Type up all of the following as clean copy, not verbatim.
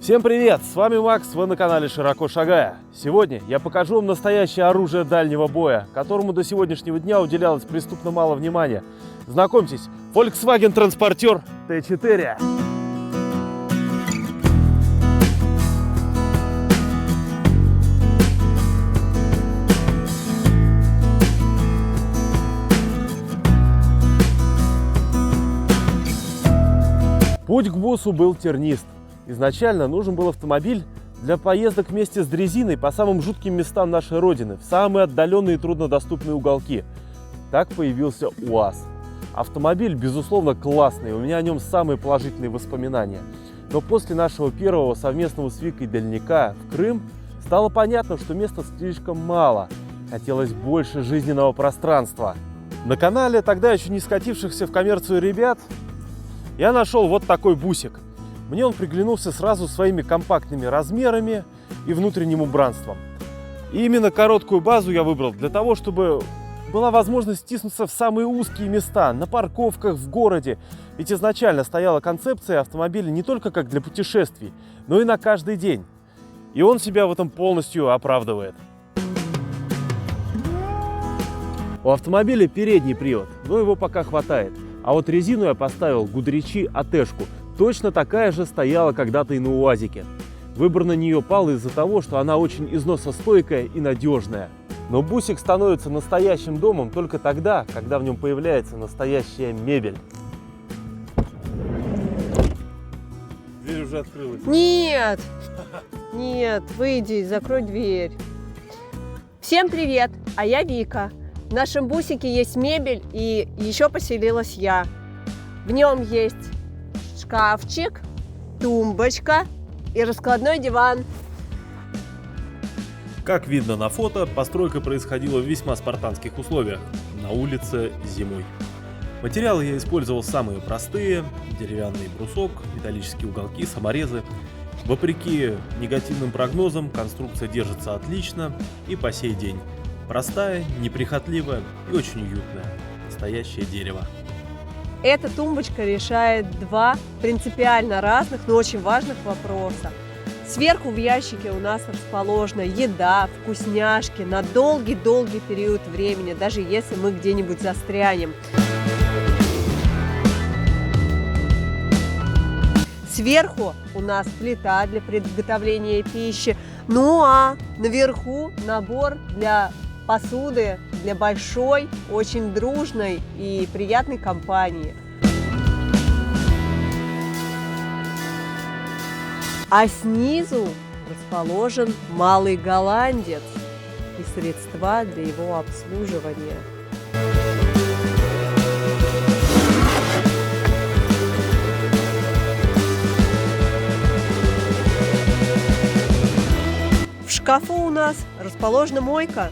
Всем привет! С вами Макс, вы на канале Широко Шагая. Сегодня я покажу вам настоящее оружие дальнего боя, которому до сегодняшнего дня уделялось преступно мало внимания. Знакомьтесь, Volkswagen Transporter T4. Путь к буссу был тернист. Изначально нужен был автомобиль для поездок вместе с дрезиной по самым жутким местам нашей родины, в самые отдаленные и труднодоступные уголки. Так появился УАЗ. Автомобиль, безусловно, классный, у меня о нем самые положительные воспоминания. Но после нашего первого совместного с Викой дальняка в Крым стало понятно, что места слишком мало. Хотелось больше жизненного пространства. На канале тогда еще не скатившихся в коммерцию ребят я нашел вот такой бусик. Мне он приглянулся сразу своими компактными размерами и внутренним убранством. И именно короткую базу я выбрал для того, чтобы была возможность стиснуться в самые узкие места, на парковках, в городе. Ведь изначально стояла концепция автомобиля не только как для путешествий, но и на каждый день. И он себя в этом полностью оправдывает. У автомобиля передний привод, но его пока хватает. А вот резину я поставил Гудричи АТ-шку. Точно такая же стояла когда-то и на УАЗике. Выбор на нее пал из-за того, что она очень износостойкая и надежная. Но бусик становится настоящим домом только тогда, когда в нем появляется настоящая мебель. Дверь уже открылась. Нет! Нет, выйди, закрой дверь. Всем привет, а я Вика. В нашем бусике есть мебель, и еще поселилась я. В нем есть шкафчик, тумбочка и раскладной диван. Как видно на фото, постройка происходила в весьма спартанских условиях, на улице зимой. Материалы я использовал самые простые: деревянный брусок, металлические уголки, саморезы. Вопреки негативным прогнозам, конструкция держится отлично и по сей день. Простая, неприхотливая и очень уютная. Настоящее дерево. Эта тумбочка решает два принципиально разных, но очень важных вопроса. Сверху в ящике у нас расположена еда, вкусняшки на долгий-долгий период времени, даже если мы где-нибудь застрянем. Сверху у нас плита для приготовления пищи, ну а наверху набор для посуды, для большой, очень дружной и приятной компании. А снизу расположен малый голландец и средства для его обслуживания. В шкафу у нас расположена мойка.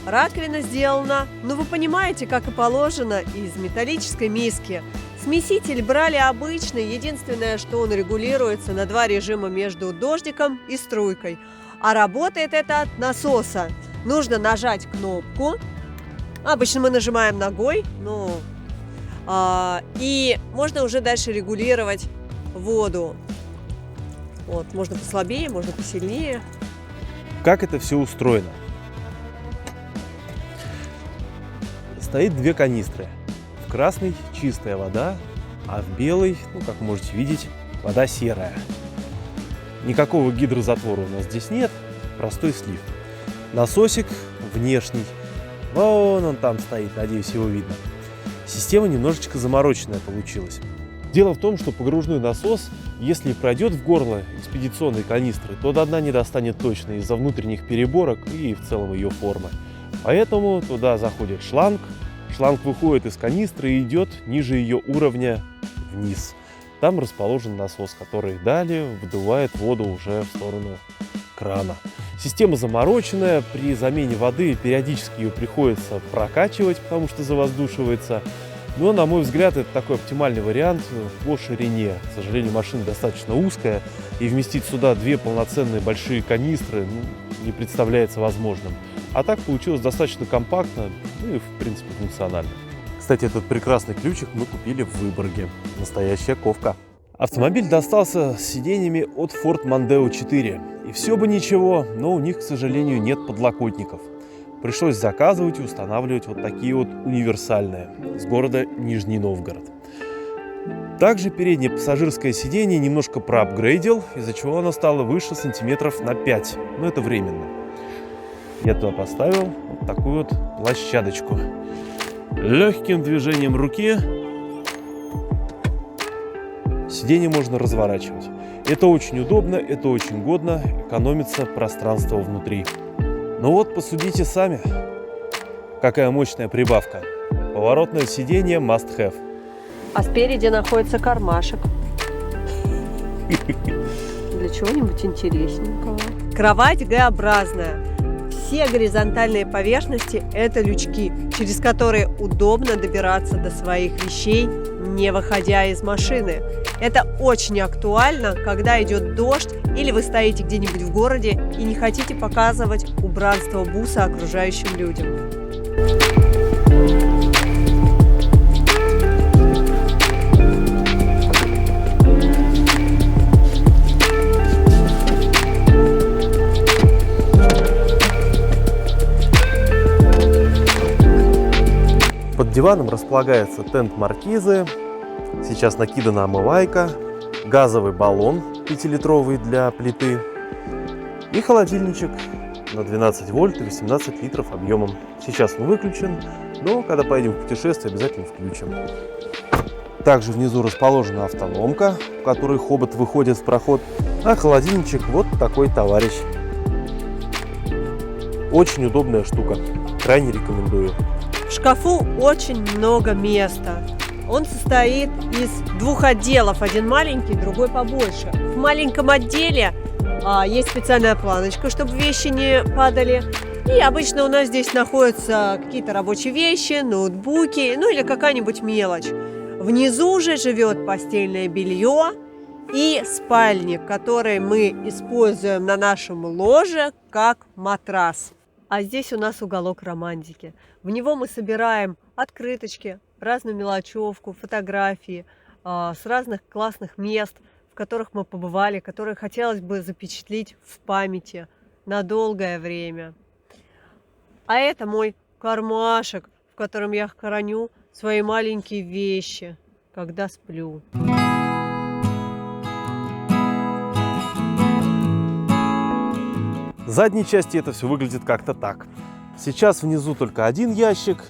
Раковина сделана, ну вы понимаете, как и положено, из металлической миски. Смеситель брали обычный, единственное, что он регулируется на два режима между дождиком и струйкой. А работает это от насоса. Нужно нажать кнопку. Обычно мы нажимаем ногой, и можно уже дальше регулировать воду. Вот, можно послабее, можно посильнее. Как это все устроено? Стоит две канистры. В красной чистая вода, а в белой, как можете видеть, вода серая. Никакого гидрозатвора у нас здесь нет, простой слив. Насосик внешний, вон он там стоит, надеюсь, его видно. Система немножечко замороченная получилась. Дело в том, что погружной насос, если и пройдет в горло экспедиционной канистры, то до дна не достанет точно из-за внутренних переборок и в целом ее формы. Поэтому туда заходит шланг. Шланг выходит из канистры и идет ниже ее уровня вниз. Там расположен насос, который далее выдувает воду уже в сторону крана. Система замороченная, при замене воды периодически ее приходится прокачивать, потому что завоздушивается. Но, на мой взгляд, это такой оптимальный вариант по ширине. К сожалению, машина достаточно узкая, и вместить сюда две полноценные большие канистры не представляется возможным. А так получилось достаточно компактно, и в принципе функционально. Кстати, этот прекрасный ключик мы купили в Выборге. Настоящая ковка. Автомобиль достался с сиденьями от Ford Mondeo 4. И все бы ничего, но у них, к сожалению, нет подлокотников. Пришлось заказывать и устанавливать вот такие вот универсальные с города Нижний Новгород. Также переднее пассажирское сиденье немножко проапгрейдил, из-за чего оно стало выше сантиметров на 5. Но это временно. Я туда поставил вот такую вот площадочку. Легким движением руки сиденье можно разворачивать. Это очень удобно, это очень годно, экономится пространство внутри. Ну вот, посудите сами, какая мощная прибавка. Поворотное сиденье must have. А спереди находится кармашек. Для чего-нибудь интересненького. Кровать Г-образная. Все горизонтальные поверхности – это лючки, через которые удобно добираться до своих вещей, не выходя из машины. Это очень актуально, когда идет дождь или вы стоите где-нибудь в городе и не хотите показывать убранство буса окружающим людям. Под диваном располагается тент маркизы, сейчас накидана омывайка, газовый баллон 5-литровый для плиты и холодильничек на 12 вольт и 18 литров объемом. Сейчас он выключен, но когда поедем в путешествие, обязательно включим. Также внизу расположена автономка, в которой хобот выходит в проход, а холодильничек вот такой товарищ. Очень удобная штука, крайне рекомендую. В шкафу очень много места. Он состоит из двух отделов, один маленький, другой побольше. В маленьком отделе есть специальная планочка, чтобы вещи не падали. И обычно у нас здесь находятся какие-то рабочие вещи, ноутбуки, ну или какая-нибудь мелочь. Внизу же живет постельное белье и спальник, который мы используем на нашем ложе как матрас. А здесь у нас уголок романтики. В него мы собираем открыточки, разную мелочевку, фотографии с разных классных мест, в которых мы побывали, которые хотелось бы запечатлеть в памяти на долгое время. А это мой кармашек, в котором я храню свои маленькие вещи, когда сплю. В задней части это все выглядит как-то так. Сейчас внизу только один ящик,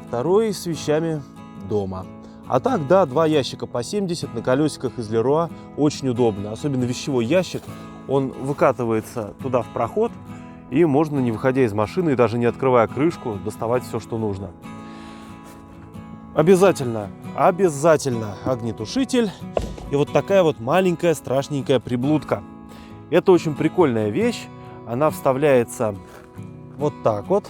второй с вещами дома. А так, да, два ящика по 70 на колесиках из Леруа. Очень удобно. Особенно вещевой ящик. Он выкатывается туда в проход. И можно, не выходя из машины и даже не открывая крышку, доставать все, что нужно. Обязательно огнетушитель. И вот такая вот маленькая страшненькая приблудка. Это очень прикольная вещь. Она вставляется вот так вот.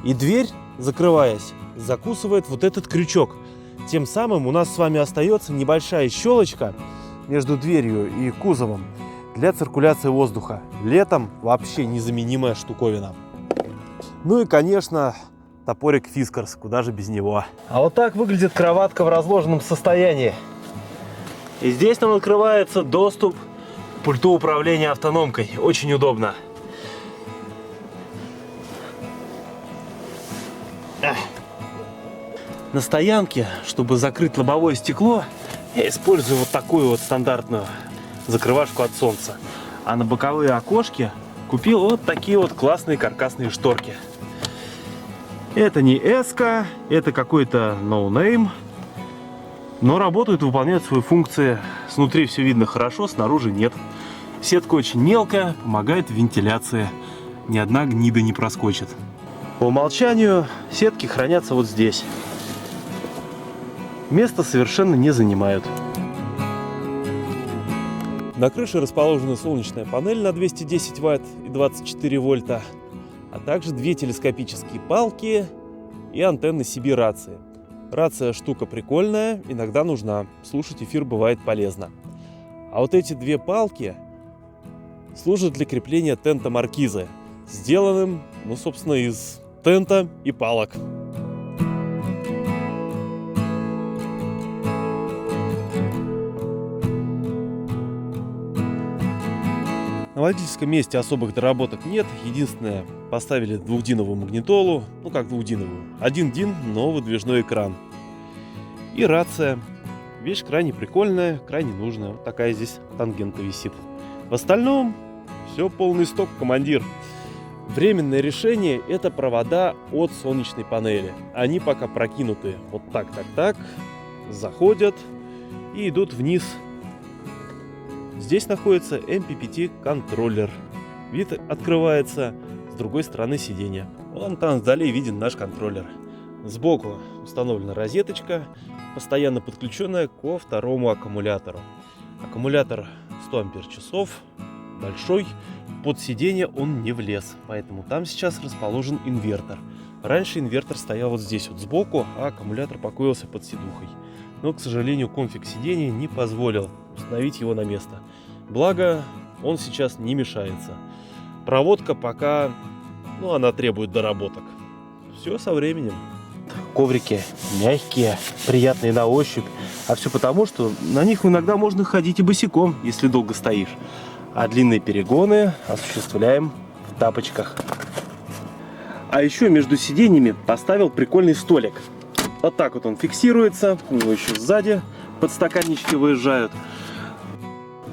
И дверь, закрываясь, закусывает вот этот крючок. Тем самым у нас с вами остается небольшая щелочка между дверью и кузовом для циркуляции воздуха. Летом вообще незаменимая штуковина. Ну и, конечно, топорик Фискарс, куда же без него. А вот так выглядит кроватка в разложенном состоянии. И здесь нам открывается доступ к пульту управления автономкой. Очень удобно. На стоянке, чтобы закрыть лобовое стекло, я использую вот такую вот стандартную закрывашку от солнца. А на боковые окошки купил вот такие вот классные каркасные шторки. Это не эска, это какой-то no-name, но работают, выполняют свои функции. Снутри все видно хорошо, снаружи нет. Сетка очень мелкая, помогает в вентиляции. Ни одна гнида не проскочит. По умолчанию сетки хранятся вот здесь. Место совершенно не занимают. На крыше расположена солнечная панель на 210 Вт и 24 вольта, а также две телескопические палки и антенны CB рации. Рация штука прикольная, иногда нужна, слушать эфир бывает полезно. А вот эти две палки служат для крепления тента маркизы, сделанным, ну, собственно, из тента и палок. На водительском месте особых доработок нет. Единственное, поставили двухдиновую магнитолу. Ну как двухдиновую? Один дин, но выдвижной экран. И рация. Вещь крайне прикольная, крайне нужная. Вот такая здесь тангента висит. В остальном все полный сток, командир. Временное решение — это провода от солнечной панели. Они пока прокинуты вот так, заходят и идут вниз. Здесь находится MPPT контроллер. Вид открывается с другой стороны сиденья. Вон там вдали виден наш контроллер. Сбоку установлена розеточка, постоянно подключенная ко второму аккумулятору. Аккумулятор 100 ампер-часов, большой. Под сиденье он не влез, поэтому там сейчас расположен инвертор. Раньше инвертор стоял вот здесь вот сбоку, а аккумулятор покоился под сидухой. Но, к сожалению, конфиг сиденья не позволил установить его на место. Благо, он сейчас не мешается. Проводка пока, она требует доработок. Все со временем. Коврики мягкие, приятные на ощупь. А все потому, что на них иногда можно ходить и босиком, если долго стоишь. А длинные перегоны осуществляем в тапочках. А еще между сиденьями поставил прикольный столик. Вот так вот он фиксируется. У него еще сзади подстаканнички выезжают.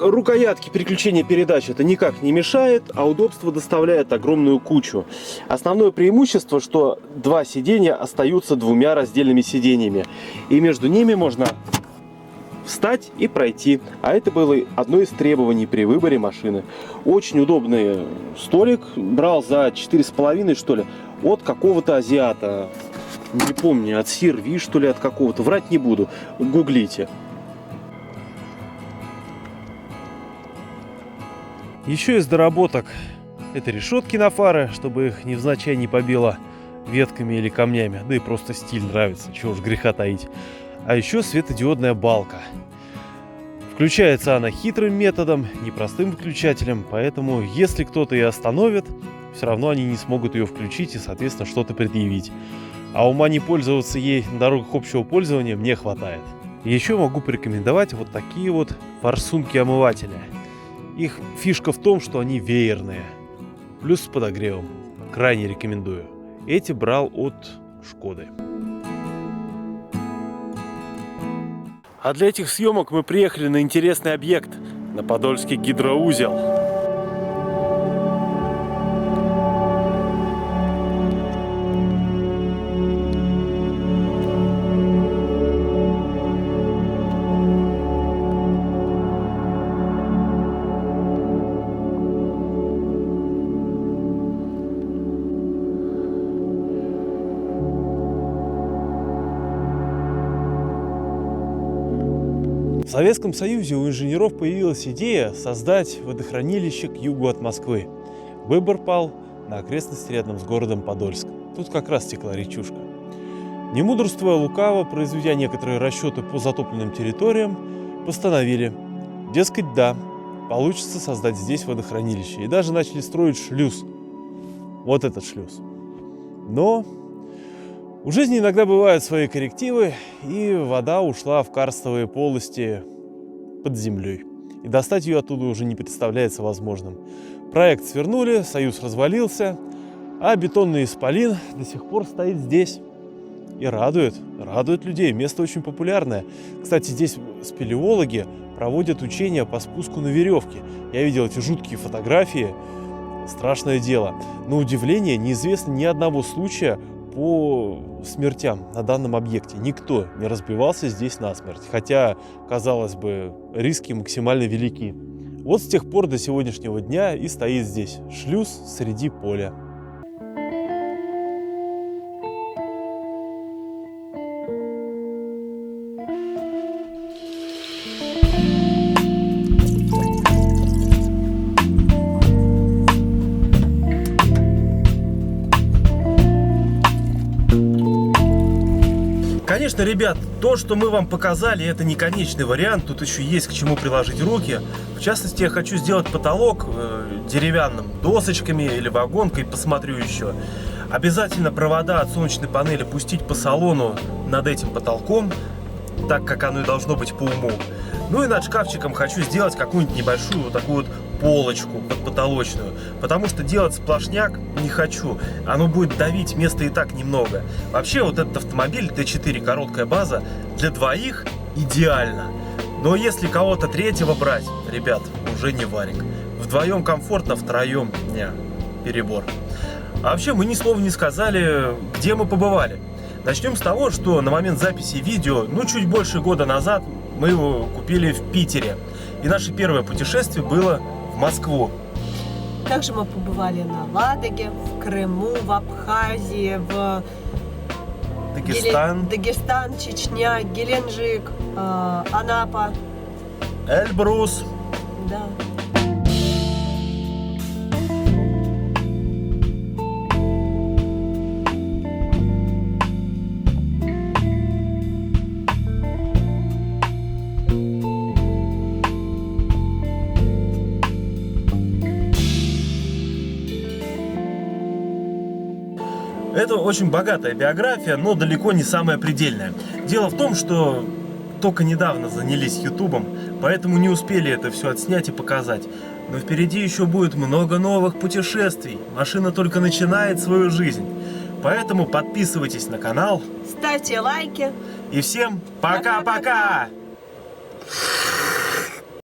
Рукоятки переключения передач это никак не мешает, а удобство доставляет огромную кучу. Основное преимущество, что два сиденья остаются двумя раздельными сиденьями. И между ними можно встать и пройти. А это было одно из требований при выборе машины. Очень удобный столик. Брал за 4,5, что ли, от какого-то азиата. Не помню, от Сирви, что ли, от какого-то. Врать не буду. Гуглите. Еще из доработок это решетки на фары, чтобы их невзначай не побило ветками или камнями. Да и просто стиль нравится, чего уж греха таить. А еще светодиодная балка. Включается она хитрым методом, непростым выключателем, поэтому если кто-то ее остановит, все равно они не смогут ее включить и, соответственно, что-то предъявить. А ума не пользоваться ей на дорогах общего пользования мне хватает. Еще могу порекомендовать вот такие вот форсунки-омывателя. Их фишка в том, что они веерные, плюс с подогревом. Крайне рекомендую. Эти брал от Шкоды. А для этих съемок мы приехали на интересный объект, на Подольский гидроузел. В Советском Союзе у инженеров появилась идея создать водохранилище к югу от Москвы. Выбор пал на окрестности рядом с городом Подольск. Тут как раз текла речушка. Не мудрствуя лукаво, произведя некоторые расчеты по затопленным территориям, постановили, дескать, да, получится создать здесь водохранилище. И даже начали строить шлюз. Вот этот шлюз. Но у жизни иногда бывают свои коррективы, и вода ушла в карстовые полости под землей. И достать ее оттуда уже не представляется возможным. Проект свернули, союз развалился, а бетонный исполин до сих пор стоит здесь. И радует людей. Место очень популярное. Кстати, здесь спелеологи проводят учения по спуску на веревке. Я видел эти жуткие фотографии. Страшное дело. На удивление, неизвестно ни одного случая по смертям на данном объекте. Никто не разбивался здесь насмерть. Хотя, казалось бы, риски максимально велики. Вот с тех пор до сегодняшнего дня и стоит здесь шлюз среди поля. Конечно, ребят, то, что мы вам показали, это не конечный вариант. Тут еще есть к чему приложить руки. В частности, я хочу сделать потолок деревянным, досочками или вагонкой, посмотрю еще. Обязательно провода от солнечной панели пустить по салону над этим потолком, так как оно и должно быть по уму. Ну и над шкафчиком хочу сделать какую-нибудь небольшую вот такую вот полочку под потолочную, потому что делать сплошняк не хочу. Оно будет давить, места и так немного. Вообще вот этот автомобиль Т4 короткая база для двоих идеально. Но если кого-то третьего брать, ребят, уже не варик. Вдвоем комфортно, втроем не, перебор. А вообще мы ни слова не сказали, где мы побывали. Начнем с того, что на момент записи видео, чуть больше года назад, мы его купили в Питере. И наше первое путешествие было в Москву. Также мы побывали на Ладоге, в Крыму, в Абхазии, в Дагестан, Чечня, Геленджик, Анапа. Эльбрус. Да. Это очень богатая биография, но далеко не самая предельная. Дело в том, что только недавно занялись ютубом, поэтому не успели это все отснять и показать. Но впереди еще будет много новых путешествий. Машина только начинает свою жизнь. Поэтому подписывайтесь на канал. Ставьте лайки. И всем пока-пока!